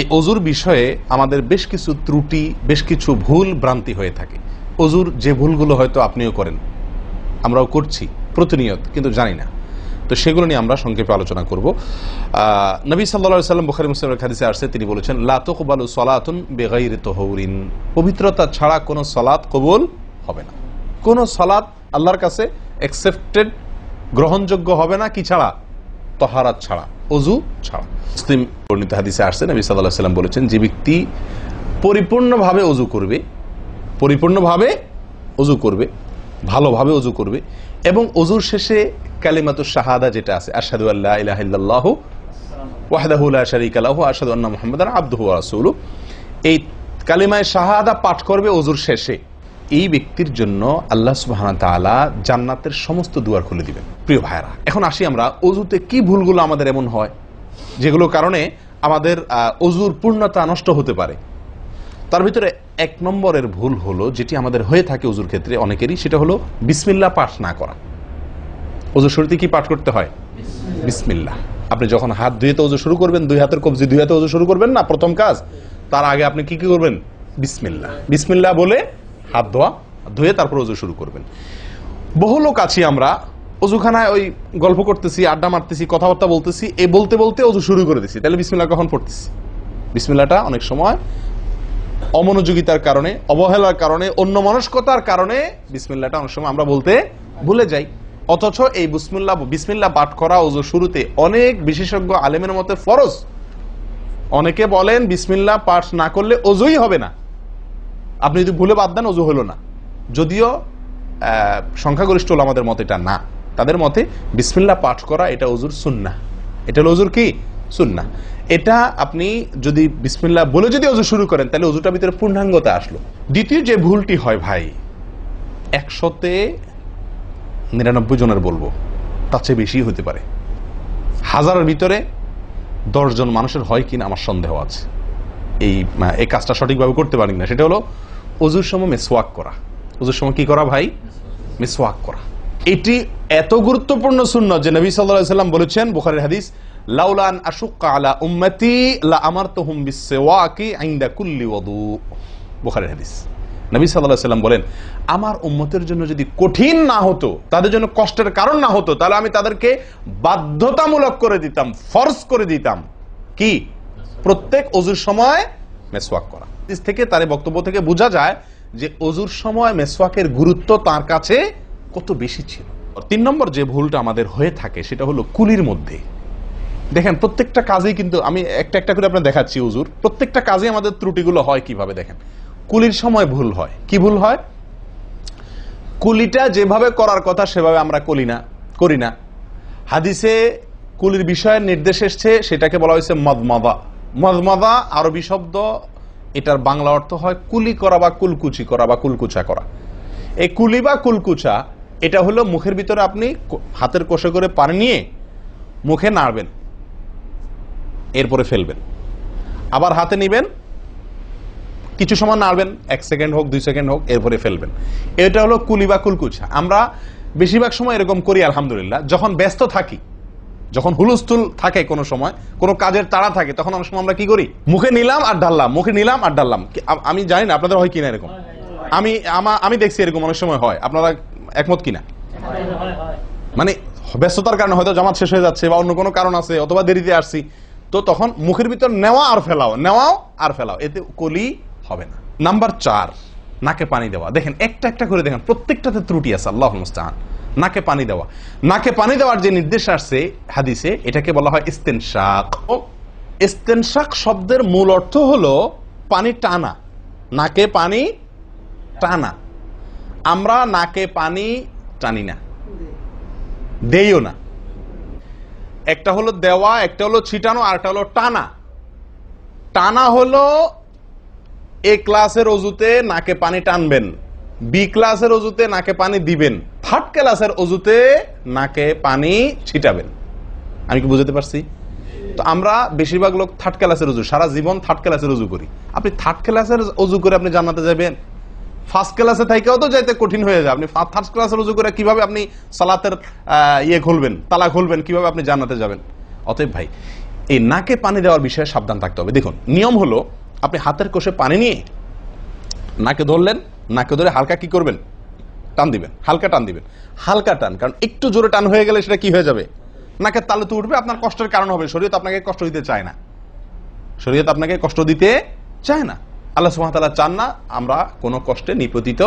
এই অজুর বিষয়ে আমাদের বেশ কিছু ত্রুটি, বেশ কিছু ভুল ভ্রান্তি হয়ে থাকে। অজুর যে ভুলগুলো হয়তো আপনিও করেন, আমরাও করছি প্রতিনিয়ত, কিন্তু জানি না। তো সেগুলো নিয়ে আমরা সংক্ষেপে আলোচনা করব। নবী সাল্লাল্লাহু আলাইহি ওয়াসাল্লাম বুখারী মুসলিমের হাদিসে আসছে, তিনি বলেছেন, লা তুকবালু সালাতুন বিগাইরি তাহুরিন, পবিত্রতা ছাড়া কোনো সালাত কবুল হবে না। কোনো সালাত আল্লাহর কাছে অ্যাকসেপ্টেড, গ্রহণযোগ্য হবে না কি ছাড়া? তাহারাত ছাড়া, অজু ছাড়া। মুসলিম বর্ণিত হাদিসে আসছে, নবী সাল্লাল্লাহু আলাইহি ওয়াসাল্লাম বলেছেন, যে ব্যক্তি পরিপূর্ণভাবে অজু করবে, পরিপূর্ণভাবে অজু করবে, ভালোভাবে অজু করবে, এবং অজুর শেষে কালিমাতুশ শাহাদা যেটা আছে, আশহাদু আল্লা ইলাহা ইল্লাল্লাহু ওয়াহদাহু লা শারীকা লাহু ওয়া আশহাদু আন্না মুহাম্মাদান আবদুহু ওয়া রাসূলুহু, এই কালিমায়ে শাহাদা পাঠ করবে অজুর শেষে, এই ব্যক্তির জন্য আল্লাহ সুবহানাহু ওয়া তাআলা জান্নাতের সমস্ত দুয়ার খুলে দিবেন। প্রিয় ভাইরা, এখন আসি আমরা অজুতে কি ভুলগুলো আমাদের এমন হয় যেগুলোর কারণে আমাদের অজুর পূর্ণতা নষ্ট হতে পারে। তার ভিতরে এক নম্বরের ভুল হলো, যেটি আমাদের হয়ে থাকে অজুর ক্ষেত্রে অনেকেরই, সেটা হলো বিসমিল্লাহ পাঠ না করা। অজুর শুরুতে কি পাঠ করতে হয়? বিসমিল্লাহ। আপনি যখন হাত ধুয়ে তো অজু শুরু করবেন, দুই হাতের কবজি দুই হাতে অজু শুরু করবেন না, প্রথম কাজ, তার আগে আপনি কি কি করবেন? বিসমিল্লাহ। বিসমিল্লাহ বলে হাত ধুয়ে তারপর অজু শুরু করবেন। বহু লোক আছি আমরা, অজুখানায় ওই গল্প করতেছি, আড্ডা মারতেছি, কথাবার্তা বলতেছি, এই বলতে বলতে অজু শুরু করে দিছি। তাহলে বিসমিল্লাহ কখন পড়তেছি? বিসমিল্লাহটা অনেক সময় অমনোযোগিতার কারণে, অবহেলার কারণে, অন্যমনস্কতার কারণে বিসমিল্লাহটা অনেক সময় আমরা বলতে ভুলে যাই। অথচ এই বিসমিল্লাহ পাঠ করা অজু শুরুতে অনেক বিশেষজ্ঞ আলেমের মতে ফরজ। অনেকে বলেন বিসমিল্লাহ পাঠ না করলে অজুই হবে না, আপনি যদি ভুলে বাদ দেন অজু হলো না। যদিও সংখ্যাগরিষ্ঠ ওলামাদের মতে এটা না, তাদের মতে বিসমিল্লাহ পাঠ করা এটা অজুর সুন্নাহ। এটা হলো অজুর কি? সুন্নাহ। এটা আপনি যদি বিসমিল্লাহ বলে যদি অজু শুরু করেন, তাহলে অজুটার ভিতরে পূর্ণাঙ্গতা আসলো। দ্বিতীয় যে ভুলটি হয় ভাই, 100-99 জনের বলবো, তার চেয়ে বেশি হতে পারে, হাজারের ভিতরে 10 জন মানুষের হয় কিনা আমার সন্দেহ আছে এই কাজটা সঠিকভাবে করতে পারি না। সেটা হলো অজুর সময় মিসওয়াক করা। অজুর সময় কি করা ভাই? মিসওয়াক করা। এটি এত গুরুত্বপূর্ণ সুন্নাত যে নবী সাল্লাল্লাহু আলাইহি ওয়াসাল্লাম বলেছেন, বুখারীর হাদিস, লাউলা আন আশুক্কা আলা উম্মতি লা আমারতুহুম বিসওয়াকি ইনদা কুল্লি ওযু। বুখারীর হাদিস। নবী সাল্লাল্লাহু আলাইহি ওয়াসাল্লাম বলেন, আমার উম্মতের জন্য যদি কঠিন না হতো, তাদের জন্য কষ্টের কারণ না হতো, তাহলে আমি তাদেরকে বাধ্যতামূলক করে দিতাম, ফরজ করে দিতাম কি? প্রত্যেক অজুর সময় মিসওয়াক করা। হাদিস থেকে, তার বক্তব্য থেকে বোঝা যায় যে অজুর সময় মিসওয়াকের গুরুত্ব তার কাছে কত বেশি ছিল। 3 নম্বর যে ভুলটা আমাদের হয়ে থাকে সেটা হলো কুলির মধ্যে। দেখেন, প্রত্যেকটা কাজেই কিন্তু আমি একটা একটা করে আপনার দেখাচ্ছি অজুর প্রত্যেকটা কাজে আমাদের ত্রুটিগুলো হয় কিভাবে। দেখেন, কুলির সময় ভুল হয়। কি ভুল হয়? কুলিটা যেভাবে করার কথা সেভাবে আমরা করি না। হাদিসে কুলির বিষয়ের নির্দেশ এসছে, সেটাকে বলা হয়েছে মদমাদা। মদমাদা আরবি শব্দ, এটার বাংলা অর্থ হয় কুলি করা বা কুলকুচি করা বা কুলকুচা করা। এই কুলি বা কুলকুচা এটা হলো মুখের ভিতরে আপনি হাতের কষে করে পানি নিয়ে মুখে নাড়বেন, এরপরে ফেলবেন, আবার হাতে নিবেন, কিছু সময় নাড়বেন, 1 সেকেন্ড হোক 2 সেকেন্ড হোক, এরপরে ফেলবেন। এটা হলো কুলি বা কুলকুচা। আমরা বেশিরভাগ সময় এরকম করি আলহামদুলিল্লাহ। যখন ব্যস্ত থাকি, যখন হুলস্থুল থাকে, কোনো সময় কোনো কাজের তাড়া থাকে, তখন অনেক সময় আমরা কি করি? মুখে নিলাম আর ঢাললাম, মুখে নিলাম আর ঢাললাম। আমি জানি না আপনাদের হয় কিনা এরকম। আমি দেখছি এরকম অনেক সময় হয়। আপনারা একমত কিনা? মানে ব্যস্ততার কারণে হয়তো জামাত শেষ হয়ে যাচ্ছে, বা অন্য কোনো কারণ আছে, অথবা দেরিতে আসছি, তো তখন মুখের ভিতর নেওয়া আর ফেলাও, নেওয়াও আর ফেলাও, এতে কলি হবে না। নাম্বার 4, নাকে পানি দেওয়া। দেখেন, একটা একটা করে দেখেন, প্রত্যেকটাতে ত্রুটি আছে। আল্লাহুল মুস্তাআন। নাকে পানি দেওয়া। নাকে পানি দেওয়ার যে নির্দেশ আসছে হাদিসে, এটাকে বলা হয় ইস্তেনশাক। ইস্তেনশাক শব্দের মূল অর্থ হলো পানি টানা, নাকে পানি টানা। আমরা নাকে পানি টানি না, দেইও না। একটা হলো দেওয়া, একটা হলো ছিটানো, আর একটা হলো টানা। টানা হলো এ ক্লাসের অজুতে নাকে পানি টানবেন, বি ক্লাসের অজুতে নাকে পানি দিবেন, থার্ড ক্লাসের অজুতে নাকে পানি ছিটাবেন। আমি কি বুঝাতে পারছি? তো আমরা বেশিরভাগ লোক থার্ড ক্লাসের অজু, সারা জীবন থার্ড ক্লাসের অজু করি। আপনি থার্ড ক্লাসের অজু করে আপনি জান্নাতে যাবেন? ফার্স্ট ক্লাসে থাকেও তো যাইতে কঠিন হয়ে যায়। আপনি থার্ড ক্লাসের অজু করে কিভাবে আপনি সালাতের খুলবেন, তালা খুলবেন, কিভাবে আপনি জান্নাতে যাবেন? অতএব ভাই, এই নাকে পানি দেওয়ার বিষয়ে সাবধান থাকতে হবে। দেখুন, নিয়ম হলো আপনি হাতের কোষে পানি নিয়ে নাকে ধরলেন, নাকে ধরে হালকা কি করবেন, টান দিবেন, হালকা টান দিবেন, হালকা টান, কারণ একটু জোরে টান হয়ে গেলে সেটা কি হয়ে যাবে, নাকের তালুতে উঠবে, আপনার কষ্টের কারণ হবে। শরীয়ত আপনাকে কষ্ট দিতে চায় না, শরীয়ত আপনাকে কষ্ট দিতে চায় না, আল্লাহ সুবহানাহু ওয়া তাআলা চান না আমরা কোনো কষ্টে নিপতিত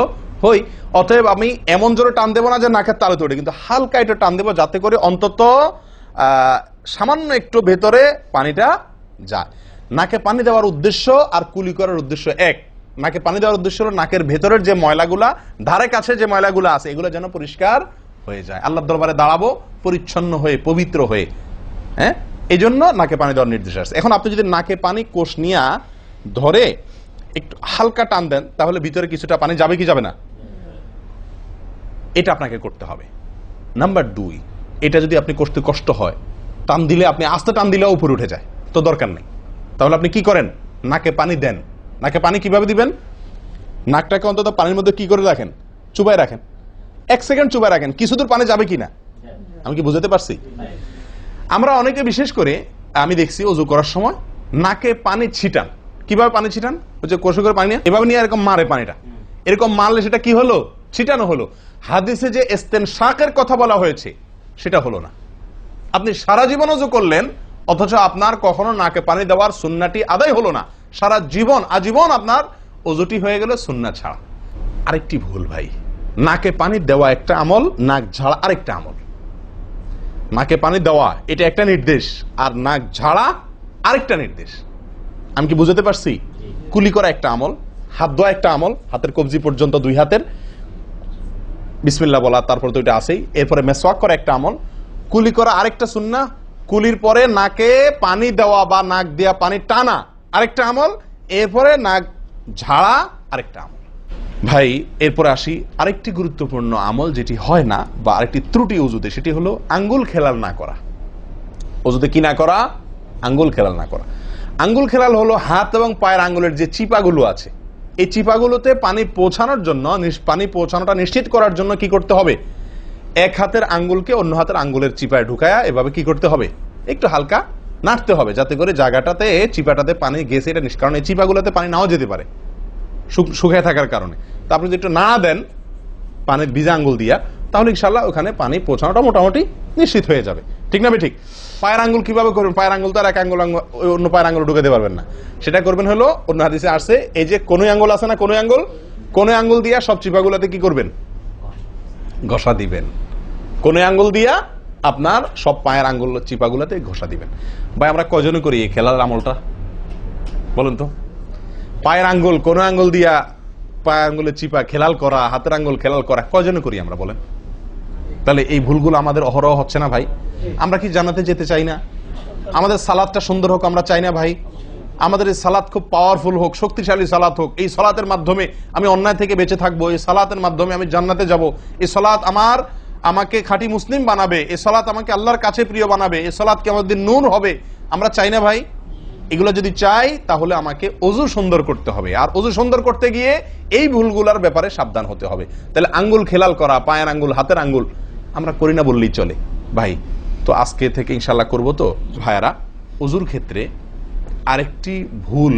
হই। অতএব আমি এমন জোরে টান দেবো না যে নাকের তালুতে উঠে, কিন্তু হালকা একটু টান দেবো যাতে করে অন্তত সামান্য একটু ভেতরে পানিটা যায়। নাকে পানি দেওয়ার উদ্দেশ্য আর কুলি করার উদ্দেশ্য এক। নাকে পানি দেওয়ার উদ্দেশ্য হলো নাকের ভেতরের যে ময়লাগুলা, ধারে কাছে যে ময়লাগুলো আছে, এগুলো যেন পরিষ্কার হয়ে যায়, আল্লাহর দরবারে দাঁড়াবো পরিচ্ছন্ন হয়ে, পবিত্র হয়ে। হ্যাঁ, এই জন্য নাকে পানি দেওয়ার নির্দেশ আছে। এখন আপনি যদি নাকে পানি কোষ নিয়ে ধরে একটু হালকা টান দেন, তাহলে ভিতরে কিছুটা পানি যাবে কি যাবে না, এটা আপনাকে করতে হবে। নাম্বার 2, এটা যদি আপনি করতে কষ্ট হয়, টান দিলে, আপনি আস্তে টান দিলেও উপরে উঠে যায়, তো দরকার নেই। তাহলে আপনি কি করেন, নাকে পানি দেন। নাকে পানি কিভাবে দিবেন, নাকটাকে অন্তত পানির মধ্যে কি করে রাখেন, চুবাই রাখেন, 1 সেকেন্ড চুবাই রাখেন, কিছু দূর পানি যাবে কিনা, আমি কি বুঝাতে পারছি? আমরা অনেকে বিশেষ করে আমি দেখছি ওযু করার সময় নাকে পানি ছিটান। কিভাবে পানি ছিটান, ওই যে কষে করে পানি নিয়ে এভাবে নিয়ে এরকম মারে পানিটা, এরকম মারলে সেটা কি হলো, ছিটানো হলো। হাদিসে যে ইস্তেনশাকের কথা বলা হয়েছে সেটা হলো না। আপনি সারা জীবন ওযু করলেন, অথচ আপনার কখনো নাকে পানি দেওয়ার সুন্নাহটি আদায় হলো না। সারা জীবন, আজীবন আপনার ওযুটি হয়ে গেল সুন্নাহ ছাড়া। আরেকটি ভুল ভাই, নাকে পানি দেওয়া একটা আমল, নাক ঝাড়া আরেকটা আমল। নাকে পানি দেওয়া এটা একটা নির্দেশ, আর নাক ঝাড়া আরেকটা নির্দেশ। আমি কি বুঝাতে পারছি? কুলি করা একটা আমল, হাত ধোয়া একটা আমল, হাতের কবজি পর্যন্ত 2 হাতের বিসমিল্লাহ বলা, তারপর তো এটা আছেই। এরপরে মেসওয়াক করা একটা আমল, কুলি করা আরেকটা সুন্নাহ, কুলির পরে নাকে পানি দেওয়া বা নাক দিয়া পানি টানা আরেকটা আমল, এরপরে নাক ঝাড়া আরেকটা আমল। ভাই, এরপরে আসি আরেকটি গুরুত্বপূর্ণ আমল যেটি হয় না, বা আরেকটি ত্রুটি ওযুতে, সেটি হলো আঙ্গুল খেলাল না করা। ওযুতে কি না করা, আঙ্গুল খেলাল না করা। আঙ্গুল খেলাল হলো হাত এবং পায়ের আঙ্গুলের যে চিপাগুলো আছে, এই চিপাগুলোতে পানি পৌঁছানোর জন্য, পানি পৌঁছানোটা নিশ্চিত করার জন্য কি করতে হবে, এক হাতের আঙ্গুলকে অন্য হাতের আঙ্গুলের চিপায় ঢুকায়া এভাবে কি করতে হবে, একটু হালকা নাড়তে হবে, যাতে করে জায়গাটাতে, চিপাটাতে পানি গেছে এটা কারণ এই চিপাগুলোতে পানি নাও যেতে পারে শুকিয়ে থাকার কারণে। তা আপনি যদি একটু নাড়া দেন পানির ভিজা আঙ্গুল দিয়া, তাহলে ইনশাল্লাহ ওখানে পানি পৌঁছানোটা মোটামুটি নিশ্চিত হয়ে যাবে। ঠিক না ভাই? ঠিক। পায়ের আঙ্গুল কিভাবে করবেন, পায়ের আঙ্গুল তো আর এক আঙ্গুল অন্য পায়ের আঙ্গুল ঢুকাতে পারবেন না, সেটা করবেন হলো অন্য হাদিসে আসছে, এই যে কোন আঙ্গুল আছে না, কোন আঙ্গুল দিয়া সব চিপাগুলোতে কি করবেন, ঘষা দিবেন। কোন আঙ্গুল দিয়া আপনার সব পায়ের আঙ্গুল চিপাগুলোতে ঘষা দিবেন। ভাই, আমরা কজনে করি এই খেলার আমলটা বলেন তো? পায়ের আঙ্গুল, কোন আঙ্গুল দিয়া পায়ের আঙ্গুলের চিপা খেলাল করা, হাতের আঙ্গুল খেলাল করা, কজনে করি আমরা বলেন? তাহলে এই ভুলগুলো আমাদের অহরহ হচ্ছে না ভাই? আমরা কি জান্নাতে যেতে চাই না? আমাদের সালাতটা সুন্দর হোক আমরা চাই না ভাই? আমাদের এই সালাত খুব পাওয়ারফুল হোক, শক্তিশালী সালাত হোক, এই সালাতের মাধ্যমে আমি অন্যায় থেকে বেঁচে থাকবো, এই সালাতের মাধ্যমে আমি জান্নাতে যাব, এই সালাত আমাকে খাঁটি মুসলিম বানাবে, এই সালাত আমাকে আল্লাহর কাছে প্রিয় বানাবে, এই সালাত কি আমাদের নূর হবে, আমরা চাই না ভাই? এগুলো যদি চাই তাহলে আমাকে ওযু সুন্দর করতে হবে, আর ওযু সুন্দর করতে গিয়ে এই ভুলগুলোর ব্যাপারে সাবধান হতে হবে। তাহলে আঙ্গুল খেলাল করা, পায়ের আঙ্গুল, হাতের আঙ্গুল আমরা করি না বললেই চলে ভাই। তো আজকে থেকে ইনশাল্লাহ করবো। তো ভাইয়ারা, ওযুর ক্ষেত্রে আরেকটি ভুল,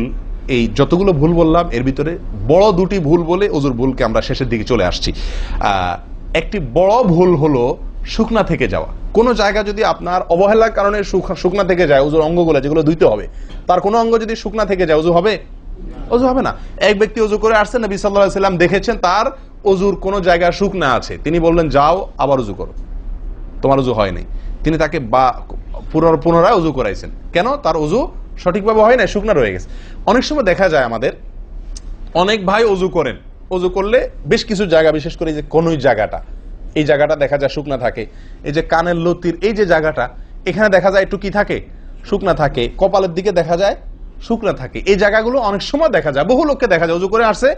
এই যতগুলো ভুল বললাম এর ভিতরে বড় 2টি ভুল বলে ওযুর ভুলকে আমরা শেষের দিকে চলে আসছি। একটি বড় ভুল হলো শুকনা থেকে যাওয়া। কোন জায়গা যদি আপনার অবহেলার কারণে শুকনা থেকে যায়, ওযুর অঙ্গগুলো যেগুলো ধুইতে হবে, তার কোনো অঙ্গ যদি শুকনা থেকে যায়, ওযু হবে? ওযু হবে না। এক ব্যক্তি ওযু করে আসছেন, নবী সাল্লাল্লাহু আলাইহি ওয়াসাল্লাম দেখেছেন তার ওযুর কোন জায়গা শুকনা আছে, তিনি বললেন যাও আবার ওযু করো, তোমার ওযু হয় নাই। তিনি তাকে পুনরায় ওযু করাইছেন। কেন? তার ওযু সঠিকভাবে হয় না, শুকনা রয়ে গেছে। অনেক সময় দেখা যায় আমাদের অনেক ভাই ওযু করেন, ওযু করলে বেশ কিছু জায়গা, বিশেষ করে যে কোন জায়গাটা, এই জায়গাটা দেখা যায় শুকনা থাকে, এই যে কানের লতির এই যে জায়গাটা, এখানে দেখা যায় একটু কি থাকে, শুকনা থাকে, কপালের দিকে দেখা যায় শুকনা থাকে। এই জায়গাগুলো অনেক সময় দেখা যায়, বহু লোককে দেখা যায় ওযু করে আসছে,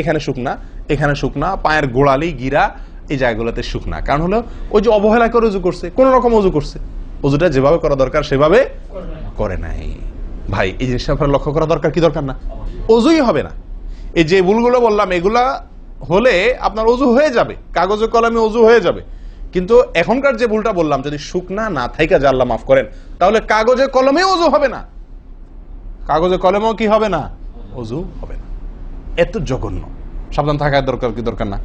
এখানে শুকনা, এখানে শুকনা, পায়ের গোড়ালি, গিরা, এই জায়গাগুলোতে শুকনা। কারণ হলো ওই যে অবহেলা করে ওযু করছে, কোন রকম ওযু করছে, ওযুটা যেভাবে করা দরকার সেভাবে করে নাই। ভাই, এই জিনিসটা আপনার লক্ষ্য করা দরকার, কি দরকার না? ওযুই হবে না। এই যে ভুলগুলো বললাম, এগুলা হলে আপনার ওযু হয়ে যাবে, কাগজে কলমে ওযু হয়ে যাবে, কিন্তু এখনকার যে ভুলটা বললাম, যদি শুকনা না থাইকা যে আল্লাহ মাফ করেন, তাহলে কাগজে কলমেও ওযু হবে না, কাগজে কলমেও কি হবে না, ওযু হবে না। এত জঘন্য। সাবধান থাকার দরকার কি দরকার না?